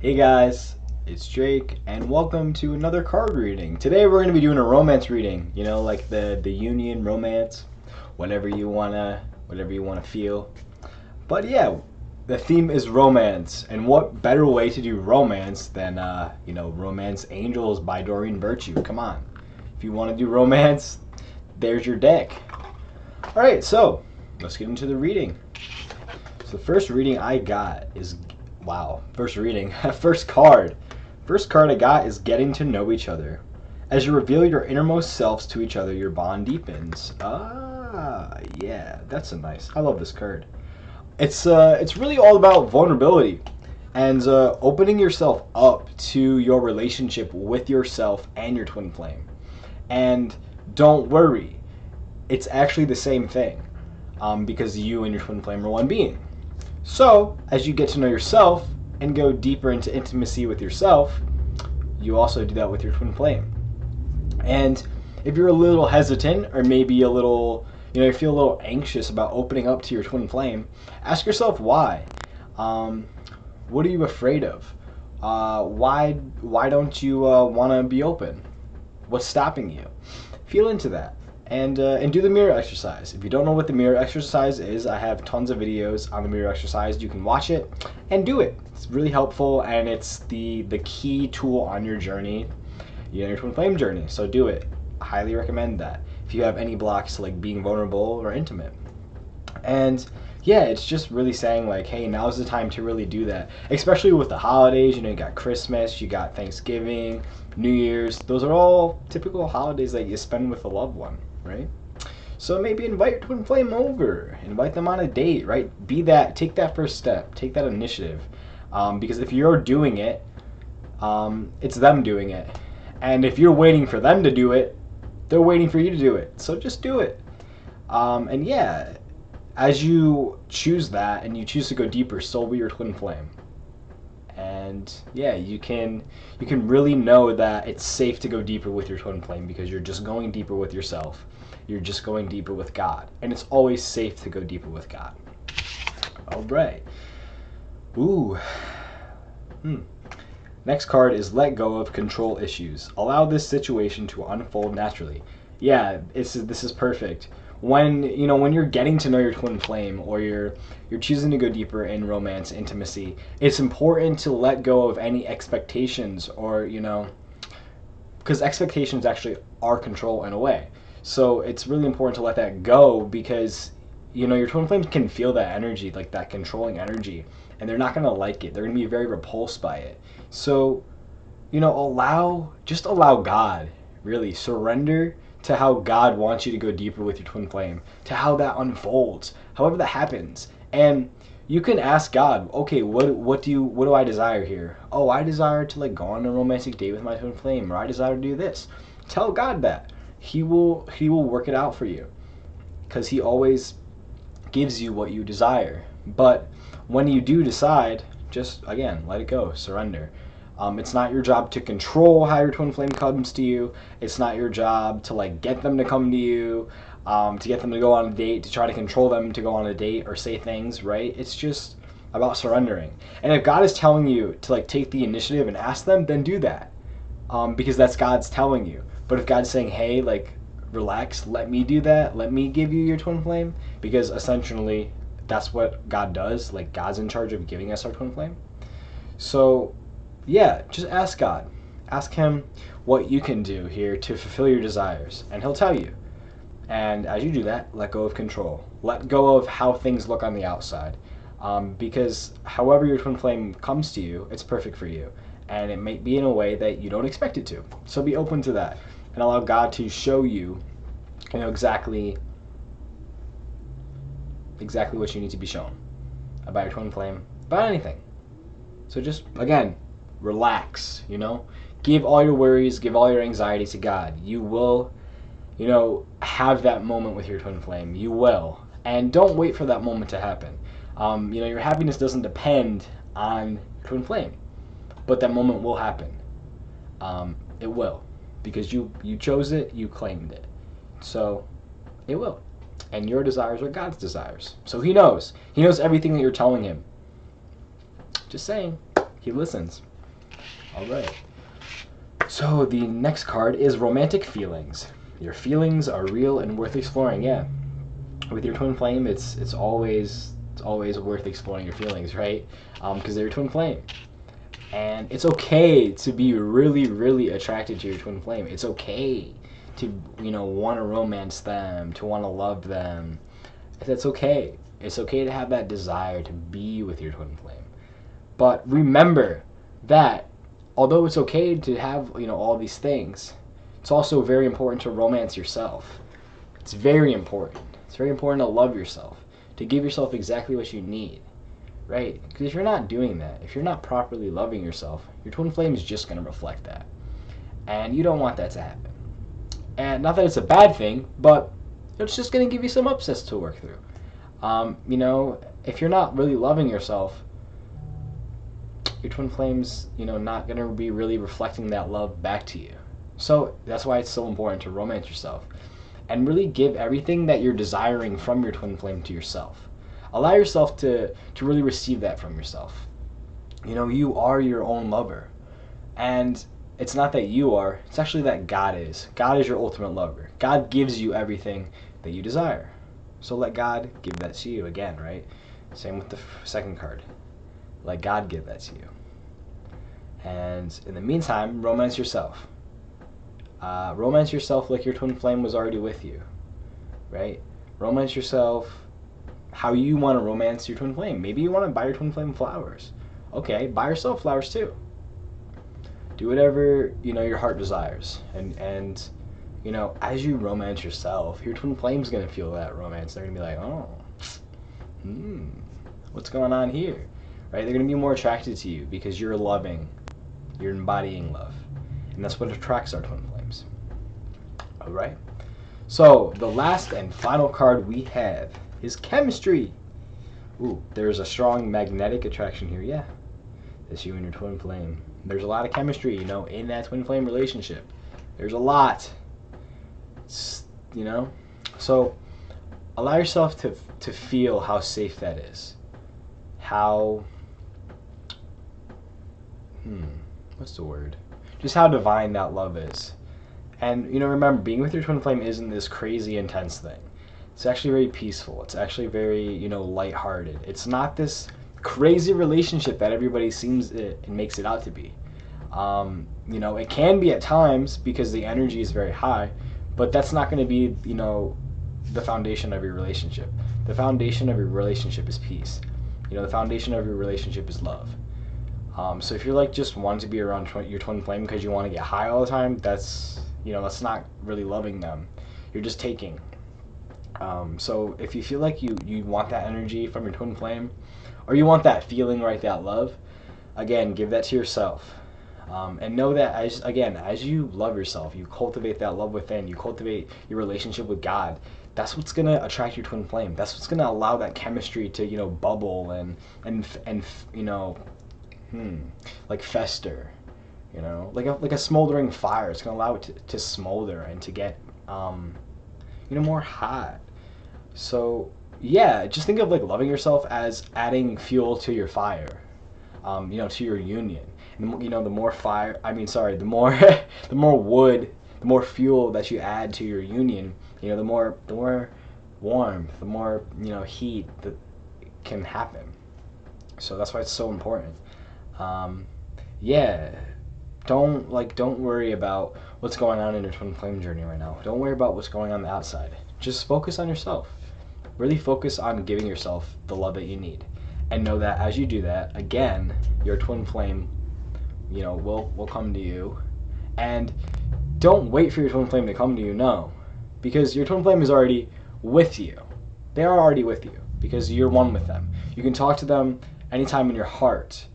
Hey guys, it's Jake, and welcome to another card reading. Today we're going to be doing a romance reading. You know, like the union romance, whatever you wanna feel. But yeah, the theme is romance, and what better way to do romance than Romance Angels by Doreen Virtue. Come on, if you want to do romance, there's your deck. All right, so let's get into the reading. So the first reading I got is wow, first reading, first card. First card I got is Getting to Know Each Other. As you reveal your innermost selves to each other, your bond deepens. Ah, yeah, that's a nice. I love this card. It's really all about vulnerability and opening yourself up to your relationship with yourself and your twin flame. And don't worry, it's actually the same thing, because you and your twin flame are one being. So, as you get to know yourself and go deeper into intimacy with yourself, you also do that with your twin flame. And if you're a little hesitant or maybe a little, you feel a little anxious about opening up to your twin flame, ask yourself why. What are you afraid of? Why don't you want to be open? What's stopping you? Feel into that. And do the mirror exercise. If you don't know what the mirror exercise is, I have tons of videos on the mirror exercise. You can watch it and do it. It's really helpful, and it's the key tool on your journey, your twin flame journey. So do it. I highly recommend that if you have any blocks to like being vulnerable or intimate. And yeah, it's just really saying like, hey, now's the time to really do that. Especially with the holidays, you got Christmas, you got Thanksgiving, New Year's. Those are all typical holidays that you spend with a loved one, right? So maybe invite your twin flame over, invite them on a date, right? Take that first step, take that initiative. Because if you're doing it, it's them doing it. And if you're waiting for them to do it, they're waiting for you to do it. So just do it. And yeah, as you choose that and you choose to go deeper, so will your twin flame. And yeah, you can really know that it's safe to go deeper with your twin flame because you're just going deeper with yourself. You're just going deeper with God. And it's always safe to go deeper with God. All right. Ooh. Next card is Let Go of Control Issues. Allow this situation to unfold naturally. Yeah, this is perfect. When you're getting to know your twin flame, or you're choosing to go deeper in romance, intimacy, it's important to let go of any expectations, or because expectations actually are control in a way. So it's really important to let that go, because your twin flames can feel that energy, like that controlling energy, and they're not going to like it. They're going to be very repulsed by it. So allow God, really surrender to how God wants you to go deeper with your twin flame, to how that unfolds, however that happens. And you can ask God, okay, what do I desire here? Oh, I desire to like go on a romantic date with my twin flame, or I desire to do this. Tell God that. He will work it out for you, because he always gives you what you desire. But when you do decide, just again, let it go, surrender. It's not your job to control how your twin flame comes to you. It's not your job to like get them to come to you, to get them to go on a date, to try to control them to go on a date or say things, right? It's just about surrendering. And if God is telling you to like take the initiative and ask them, then do that, because that's God's telling you. But if God's saying, hey, like, relax, let me do that, let me give you your twin flame, because essentially that's what God does. Like, God's in charge of giving us our twin flame. So yeah, just ask God. Ask him what you can do here to fulfill your desires, and he'll tell you. And as you do that, let go of control. Let go of how things look on the outside. Because however your twin flame comes to you, it's perfect for you. And it might be in a way that you don't expect it to. So be open to that and allow God to show you, exactly what you need to be shown about your twin flame, about anything. So just, again, relax, give all your worries, give all your anxiety to God. You will, have that moment with your twin flame. You will. And don't wait for that moment to happen. Your happiness doesn't depend on twin flame, but that moment will happen. It will, because you chose it, you claimed it. So it will. And your desires are God's desires. So he knows. He knows everything that you're telling him. Just saying. He listens. All right. So the next card is romantic feelings. Your feelings are real and worth exploring. Yeah, with your twin flame, it's always worth exploring your feelings, right? Because they're your twin flame, and it's okay to be really attracted to your twin flame. It's okay to want to romance them, to want to love them. That's okay. It's okay to have that desire to be with your twin flame. But remember that although it's okay to have all these things, it's also very important to romance yourself. It's very important. It's very important to love yourself, to give yourself exactly what you need, right? Because if you're not doing that, if you're not properly loving yourself, your twin flame is just going to reflect that. And you don't want that to happen. And not that it's a bad thing, but it's just going to give you some upsets to work through. If you're not really loving yourself, your twin flame's not going to be really reflecting that love back to you. So that's why it's so important to romance yourself and really give everything that you're desiring from your twin flame to yourself. Allow yourself to really receive that from yourself. You are your own lover, and it's not that you are, it's actually that God is. God is your ultimate lover. God gives you everything that you desire. So let God give that to you again, right? Same with the second card. Let God give that to you. And in the meantime, romance yourself. Romance yourself like your twin flame was already with you, right? Romance yourself how you want to romance your twin flame. Maybe you want to buy your twin flame flowers. Okay, buy yourself flowers too. Do whatever your heart desires, and as you romance yourself, your twin flame's gonna feel that romance. They're gonna be like, oh, what's going on here, right? They're gonna be more attracted to you because you're loving, you're embodying love, and that's what attracts our twin flames. All right. So the last and final card we have is chemistry. Ooh, there's a strong magnetic attraction here. Yeah, it's you and your twin flame. There's a lot of chemistry, in that twin flame relationship. There's a lot. So allow yourself to feel how safe that is. How what's the word? Just how divine that love is. And remember, being with your twin flame isn't this crazy intense thing. It's actually very peaceful. It's actually very, lighthearted. It's not this crazy relationship that everybody seems it makes it out to be. It can be at times because the energy is very high, but that's not going to be, the foundation of your relationship. The foundation of your relationship is peace. The foundation of your relationship is love. So if you're just wanting to be around your twin flame because you want to get high all the time, that's not really loving them. You're just taking. So if you feel like you want that energy from your twin flame, or you want that feeling, right, that love, again, give that to yourself. And know that as you love yourself, you cultivate that love within, you cultivate your relationship with God. That's what's gonna attract your twin flame. That's what's gonna allow that chemistry to bubble and like fester. Like a smoldering fire. It's gonna allow it to smolder and to get more hot. So yeah, just think of loving yourself as adding fuel to your fire, to your union. And the more fire, the more the more wood, the more fuel that you add to your union, the more warmth, the more heat that can happen. So that's why it's so important. Yeah, don't worry about what's going on in your twin flame journey right now. Don't worry about what's going on the outside. Just focus on yourself. Really focus on giving yourself the love that you need, and know that as you do that, again, your twin flame, will come to you. And don't wait for your twin flame to come to you. No, because your twin flame is already with you. They are already with you because you're one with them. You can talk to them anytime in your heart.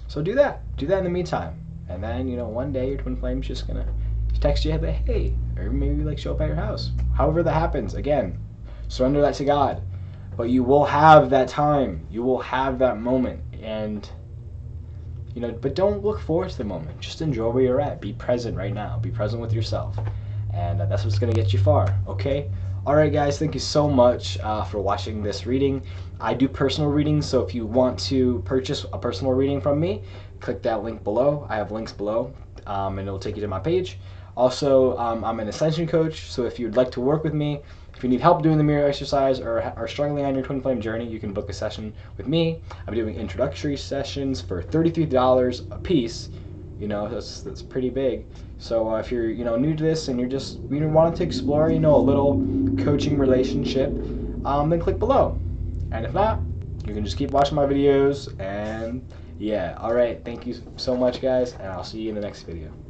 So do that in the meantime, and then one day your twin flame's just gonna text you, hey, or maybe show up at your house. However that happens, again, surrender that to God. But you will have that time, you will have that moment, and but don't look forward to the moment. Just enjoy where you're at. Be present right now. Be present with yourself, and that's what's gonna get you far. Okay. Alright guys, thank you so much for watching this reading. I do personal readings, so if you want to purchase a personal reading from me, click that link below. I have links below, and it'll take you to my page. Also, I'm an Ascension coach, so if you'd like to work with me, if you need help doing the mirror exercise or are struggling on your twin flame journey, you can book a session with me. I'm doing introductory sessions for $33 a piece. You know, that's pretty big. So if you're new to this and you're just wanting to explore a little coaching relationship, then click below. And if not, you can just keep watching my videos. And yeah, all right. Thank you so much, guys, and I'll see you in the next video.